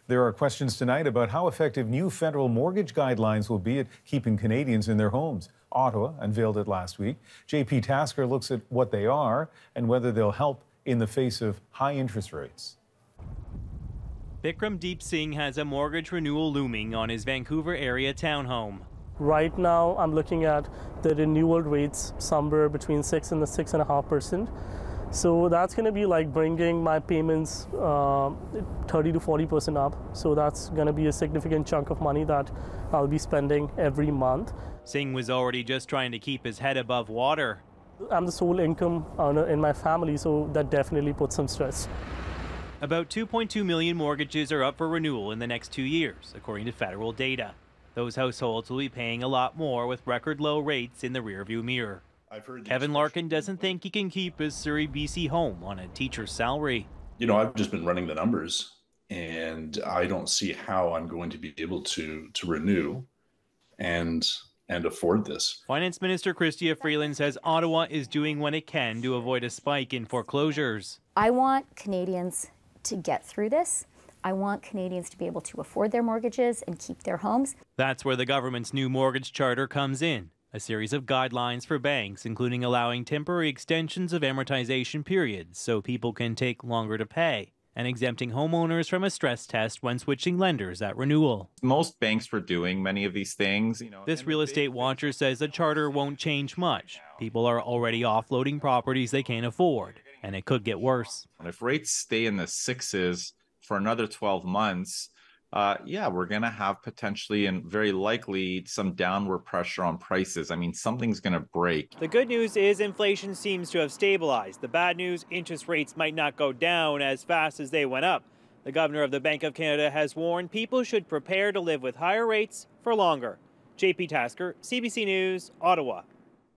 There are questions tonight about how effective new federal mortgage guidelines will be at keeping Canadians in their homes. Ottawa unveiled it last week. JP Tasker looks at what they are and whether they'll help in the face of high interest rates. Bikram Deep Singh has a mortgage renewal looming on his Vancouver area townhome. Right now, I'm looking at the renewal rates somewhere between 6 and 6.5%. So that's going to be like bringing my payments 30 to 40% up. So that's going to be a significant chunk of money that I'll be spending every month. Singh was already just trying to keep his head above water. I'm the sole income earner in my family, so that definitely puts some stress. About 2.2 million mortgages are up for renewal in the next 2 years, according to federal data. Those households will be paying a lot more with record low rates in the rearview mirror. Kevin Larkin doesn't think he can keep his Surrey, BC home on a teacher's salary. You know, I've just been running the numbers, and I don't see how I'm going to be able to renew and afford this. Finance Minister Chrystia Freeland says Ottawa is doing what it can to avoid a spike in foreclosures. I want Canadians to get through this. I want Canadians to be able to afford their mortgages and keep their homes. That's where the government's new mortgage charter comes in. A series of guidelines for banks, including allowing temporary extensions of amortization periods so people can take longer to pay, and exempting homeowners from a stress test when switching lenders at renewal. Most banks were doing many of these things. This real estate watcher says the charter won't change much. People are already offloading properties they can't afford, and it could get worse. If rates stay in the sixes for another 12 months, we're going to have potentially and very likely some downward pressure on prices. I mean, something's going to break. The good news is inflation seems to have stabilized. The bad news, interest rates might not go down as fast as they went up. The governor of the Bank of Canada has warned people should prepare to live with higher rates for longer. JP Tasker, CBC News, Ottawa.